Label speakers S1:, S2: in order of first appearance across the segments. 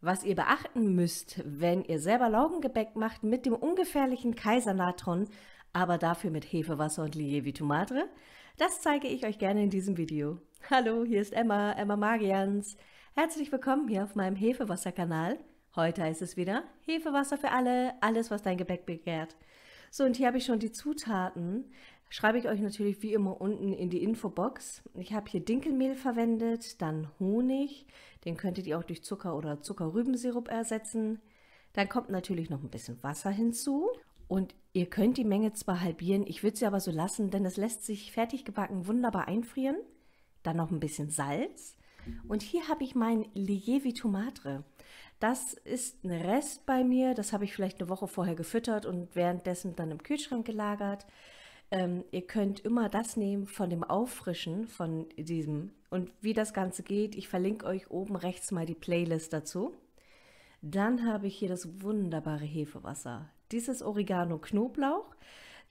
S1: Was ihr beachten müsst, wenn ihr selber Laugengebäck macht mit dem ungefährlichen Kaisernatron, aber dafür mit Hefewasser und Lievito Madre, das zeige ich euch gerne in diesem Video. Hallo, hier ist Emma, Emma Magians. Herzlich willkommen hier auf meinem Hefewasser-Kanal. Heute heißt es wieder Hefewasser für alle, alles was dein Gebäck begehrt. So, und hier habe ich schon die Zutaten. Schreibe ich euch natürlich wie immer unten in die Infobox. Ich habe hier Dinkelmehl verwendet, dann Honig, den könntet ihr auch durch Zucker oder Zuckerrübensirup ersetzen. Dann kommt natürlich noch ein bisschen Wasser hinzu und ihr könnt die Menge zwar halbieren, ich würde sie aber so lassen, denn es lässt sich fertig gebacken wunderbar einfrieren. Dann noch ein bisschen Salz und hier habe ich mein Lievito Madre. Das ist ein Rest bei mir, das habe ich vielleicht eine Woche vorher gefüttert und währenddessen dann im Kühlschrank gelagert. Ihr könnt immer das nehmen von dem Auffrischen, von diesem. Und wie das Ganze geht, ich verlinke euch oben rechts mal die Playlist dazu. Dann habe ich hier das wunderbare Hefewasser. Dieses Oregano Knoblauch,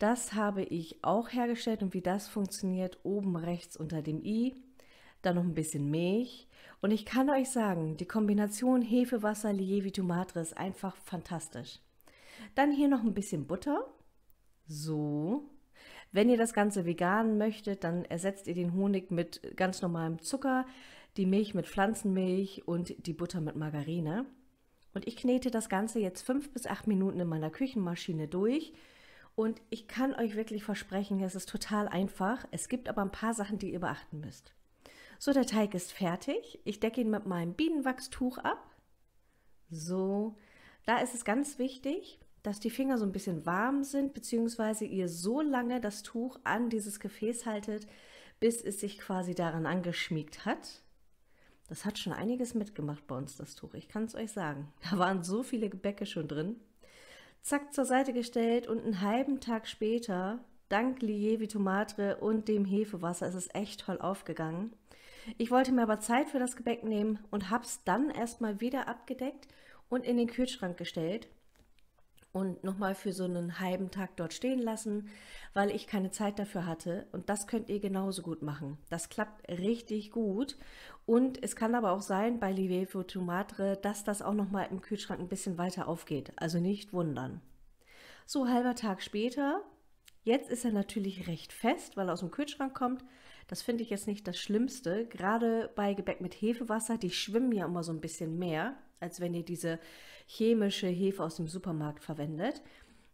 S1: das habe ich auch hergestellt und wie das funktioniert, oben rechts unter dem i. Dann noch ein bisschen Milch. Und ich kann euch sagen, die Kombination Hefewasser, Lievito Madre ist einfach fantastisch. Dann hier noch ein bisschen Butter. So. Wenn ihr das Ganze vegan möchtet, dann ersetzt ihr den Honig mit ganz normalem Zucker, die Milch mit Pflanzenmilch und die Butter mit Margarine. Und ich knete das Ganze jetzt 5 bis 8 Minuten in meiner Küchenmaschine durch. Und ich kann euch wirklich versprechen, es ist total einfach. Es gibt aber ein paar Sachen, die ihr beachten müsst. So, der Teig ist fertig. Ich decke ihn mit meinem Bienenwachstuch ab. So, da ist es ganz wichtig, dass die Finger so ein bisschen warm sind, beziehungsweise ihr so lange das Tuch an dieses Gefäß haltet, bis es sich quasi daran angeschmiegt hat. Das hat schon einiges mitgemacht bei uns, das Tuch, ich kann es euch sagen. Da waren so viele Gebäcke schon drin. Zack, zur Seite gestellt und einen halben Tag später, dank Lievito Madre und dem Hefewasser, ist es echt toll aufgegangen. Ich wollte mir aber Zeit für das Gebäck nehmen und habe es dann erstmal wieder abgedeckt und in den Kühlschrank gestellt. Und nochmal für so einen halben Tag dort stehen lassen, weil ich keine Zeit dafür hatte. Und das könnt ihr genauso gut machen. Das klappt richtig gut. Und es kann aber auch sein bei Lievito Madre, dass das auch nochmal im Kühlschrank ein bisschen weiter aufgeht. Also nicht wundern. So, halber Tag später. Jetzt ist er natürlich recht fest, weil er aus dem Kühlschrank kommt. Das finde ich jetzt nicht das Schlimmste. Gerade bei Gebäck mit Hefewasser, die schwimmen ja immer so ein bisschen mehr, als wenn ihr diese chemische Hefe aus dem Supermarkt verwendet.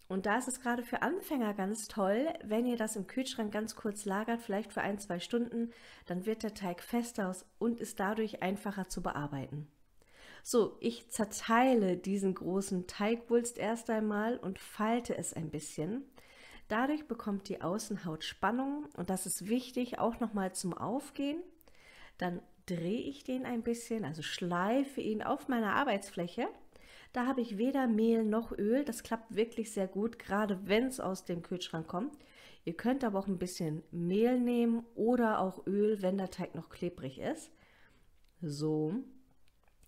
S1: Und da ist es gerade für Anfänger ganz toll, wenn ihr das im Kühlschrank ganz kurz lagert, vielleicht für 1, 2 Stunden, dann wird der Teig fester und ist dadurch einfacher zu bearbeiten. So, ich zerteile diesen großen Teigwulst erst einmal und falte es ein bisschen. Dadurch bekommt die Außenhaut Spannung und das ist wichtig, auch nochmal zum Aufgehen. Dann drehe ich den ein bisschen, also schleife ihn auf meiner Arbeitsfläche. Da habe ich weder Mehl noch Öl, das klappt wirklich sehr gut, gerade wenn es aus dem Kühlschrank kommt. Ihr könnt aber auch ein bisschen Mehl nehmen oder auch Öl, wenn der Teig noch klebrig ist. So,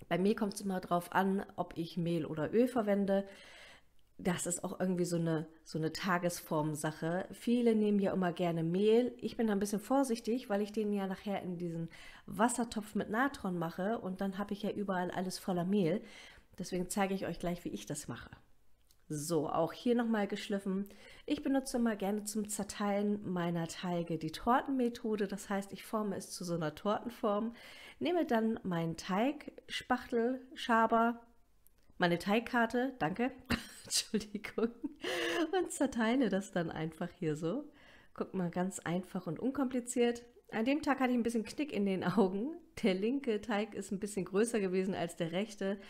S1: bei mir kommt es immer darauf an, ob ich Mehl oder Öl verwende. Das ist auch irgendwie so eine Tagesformsache. Viele nehmen ja immer gerne Mehl. Ich bin da ein bisschen vorsichtig, weil ich den ja nachher in diesen Wassertopf mit Natron mache und dann habe ich ja überall alles voller Mehl. Deswegen zeige ich euch gleich, wie ich das mache. So, auch hier nochmal geschliffen. Ich benutze immer gerne zum Zerteilen meiner Teige die Tortenmethode. Das heißt, ich forme es zu so einer Tortenform, nehme dann meinen Teigspachtel, Schaber, meine Teigkarte, danke, Entschuldigung, und zerteile das dann einfach hier so. Guckt mal, ganz einfach und unkompliziert. An dem Tag hatte ich ein bisschen Knick in den Augen. Der linke Teig ist ein bisschen größer gewesen als der rechte.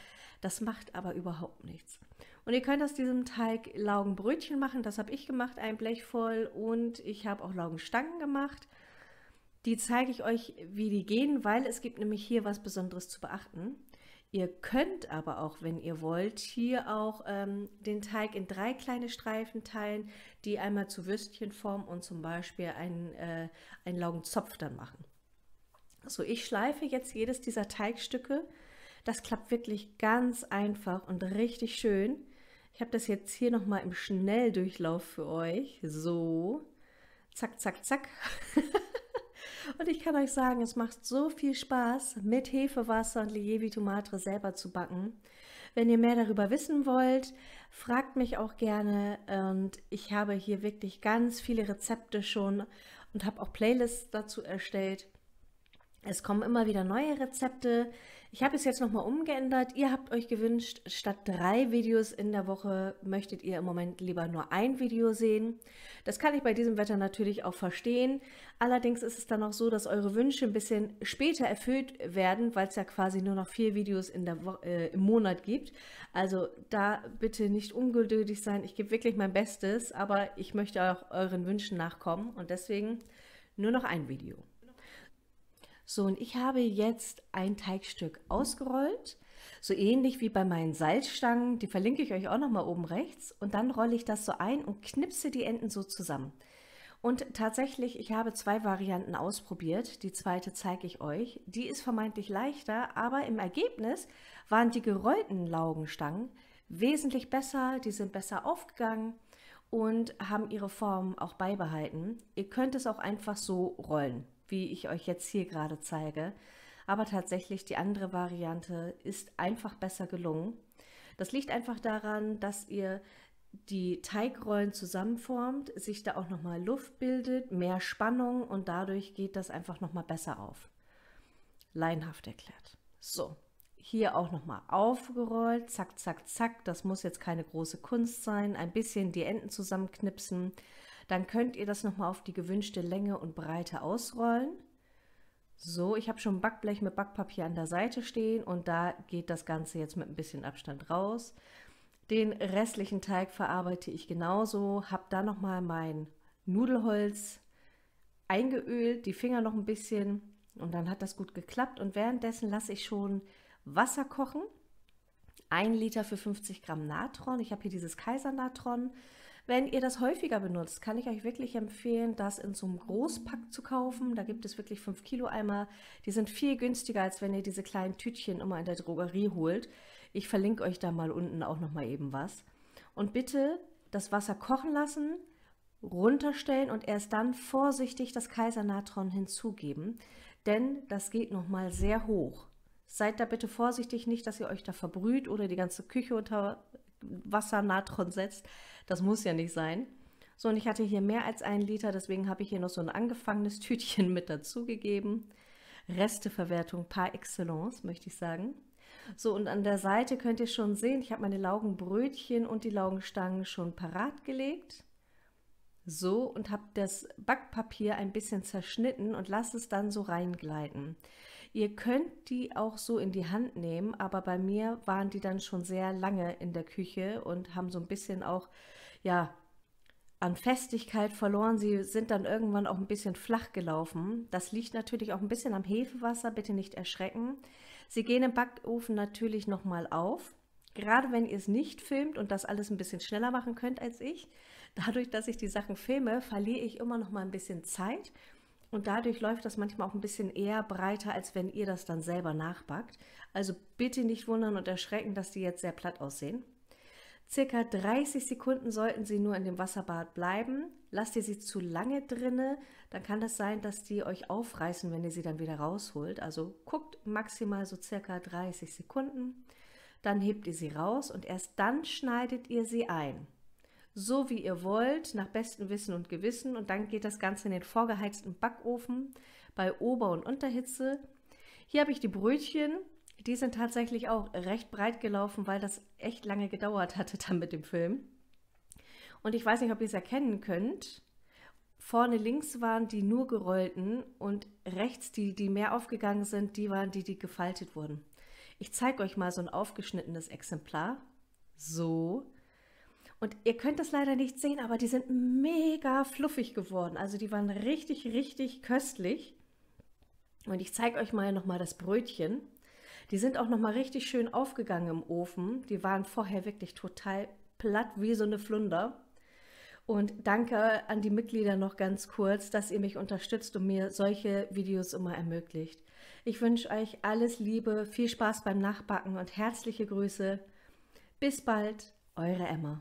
S1: Das macht aber überhaupt nichts. Und ihr könnt aus diesem Teig Laugenbrötchen machen. Das habe ich gemacht, ein Blech voll. Und ich habe auch Laugenstangen gemacht. Die zeige ich euch, wie die gehen, weil es gibt nämlich hier was Besonderes zu beachten. Ihr könnt aber auch, wenn ihr wollt, hier auch den Teig in 3 kleine Streifen teilen, die einmal zu Würstchenform und zum Beispiel einen Laugenzopf dann machen. So, ich schleife jetzt jedes dieser Teigstücke. Das klappt wirklich ganz einfach und richtig schön. Ich habe das jetzt hier nochmal im Schnelldurchlauf für euch. So, zack, zack, zack. Und ich kann euch sagen, es macht so viel Spaß, mit Hefewasser und Lievito Madre selber zu backen. Wenn ihr mehr darüber wissen wollt, fragt mich auch gerne. Und ich habe hier wirklich ganz viele Rezepte schon und habe auch Playlists dazu erstellt. Es kommen immer wieder neue Rezepte. Ich habe es jetzt nochmal umgeändert. Ihr habt euch gewünscht, statt 3 Videos in der Woche möchtet ihr im Moment lieber nur ein Video sehen. Das kann ich bei diesem Wetter natürlich auch verstehen. Allerdings ist es dann auch so, dass eure Wünsche ein bisschen später erfüllt werden, weil es ja quasi nur noch 4 Videos in der im Monat gibt. Also da bitte nicht ungeduldig sein. Ich gebe wirklich mein Bestes, aber ich möchte auch euren Wünschen nachkommen und deswegen nur noch ein Video. So, und ich habe jetzt ein Teigstück ausgerollt, so ähnlich wie bei meinen Salzstangen, die verlinke ich euch auch nochmal oben rechts. Und dann rolle ich das so ein und knipse die Enden so zusammen. Und tatsächlich, ich habe 2 Varianten ausprobiert, die zweite zeige ich euch. Die ist vermeintlich leichter, aber im Ergebnis waren die gerollten Laugenstangen wesentlich besser, die sind besser aufgegangen und haben ihre Form auch beibehalten. Ihr könnt es auch einfach so rollen, wie ich euch jetzt hier gerade zeige. Aber tatsächlich die andere Variante ist einfach besser gelungen. Das liegt einfach daran, dass ihr die Teigrollen zusammenformt, sich da auch nochmal Luft bildet, mehr Spannung und dadurch geht das einfach nochmal besser auf. Laienhaft erklärt. So, hier auch nochmal aufgerollt, zack, zack, zack. Das muss jetzt keine große Kunst sein. Ein bisschen die Enden zusammenknipsen. Dann könnt ihr das nochmal auf die gewünschte Länge und Breite ausrollen. So, ich habe schon ein Backblech mit Backpapier an der Seite stehen und da geht das Ganze jetzt mit ein bisschen Abstand raus. Den restlichen Teig verarbeite ich genauso, habe da nochmal mein Nudelholz eingeölt, die Finger noch ein bisschen und dann hat das gut geklappt. Und währenddessen lasse ich schon Wasser kochen. 1 Liter für 50 Gramm Natron. Ich habe hier dieses Kaisernatron. Wenn ihr das häufiger benutzt, kann ich euch wirklich empfehlen, das in so einem Großpack zu kaufen. Da gibt es wirklich 5 Kilo Eimer. Die sind viel günstiger, als wenn ihr diese kleinen Tütchen immer in der Drogerie holt. Ich verlinke euch da mal unten auch noch mal eben was. Und bitte das Wasser kochen lassen, runterstellen und erst dann vorsichtig das Kaisernatron hinzugeben, denn das geht noch mal sehr hoch. Seid da bitte vorsichtig, nicht, dass ihr euch da verbrüht oder die ganze Küche unter Wassernatron setzt. Das muss ja nicht sein. So, und ich hatte hier mehr als 1 Liter, deswegen habe ich hier noch so ein angefangenes Tütchen mit dazugegeben. Resteverwertung par excellence, möchte ich sagen. So, und an der Seite könnt ihr schon sehen, ich habe meine Laugenbrötchen und die Laugenstangen schon parat gelegt. So, und habe das Backpapier ein bisschen zerschnitten und lasst es dann so reingleiten. Ihr könnt die auch so in die Hand nehmen, aber bei mir waren die dann schon sehr lange in der Küche und haben so ein bisschen auch, ja, an Festigkeit verloren. Sie sind dann irgendwann auch ein bisschen flach gelaufen. Das liegt natürlich auch ein bisschen am Hefewasser, bitte nicht erschrecken. Sie gehen im Backofen natürlich nochmal auf, gerade wenn ihr es nicht filmt und das alles ein bisschen schneller machen könnt als ich. Dadurch, dass ich die Sachen filme, verliere ich immer noch mal ein bisschen Zeit. Und dadurch läuft das manchmal auch ein bisschen eher breiter, als wenn ihr das dann selber nachbackt. Also bitte nicht wundern und erschrecken, dass die jetzt sehr platt aussehen. Circa 30 Sekunden sollten sie nur in dem Wasserbad bleiben. Lasst ihr sie zu lange drinne, dann kann es sein, dass die euch aufreißen, wenn ihr sie dann wieder rausholt. Also guckt maximal so circa 30 Sekunden. Dann hebt ihr sie raus und erst dann schneidet ihr sie ein. So wie ihr wollt, nach bestem Wissen und Gewissen, und dann geht das Ganze in den vorgeheizten Backofen bei Ober- und Unterhitze. Hier habe ich die Brötchen, die sind tatsächlich auch recht breit gelaufen, weil das echt lange gedauert hatte dann mit dem Film. Und ich weiß nicht, ob ihr es erkennen könnt. Vorne links waren die nur gerollten und rechts die mehr aufgegangen sind, die waren die gefaltet wurden. Ich zeige euch mal so ein aufgeschnittenes Exemplar. So. Und ihr könnt das leider nicht sehen, aber die sind mega fluffig geworden. Also die waren richtig, richtig köstlich. Und ich zeige euch mal nochmal das Brötchen. Die sind auch nochmal richtig schön aufgegangen im Ofen. Die waren vorher wirklich total platt wie so eine Flunder. Und danke an die Mitglieder noch ganz kurz, dass ihr mich unterstützt und mir solche Videos immer ermöglicht. Ich wünsche euch alles Liebe, viel Spaß beim Nachbacken und herzliche Grüße. Bis bald, eure Emma.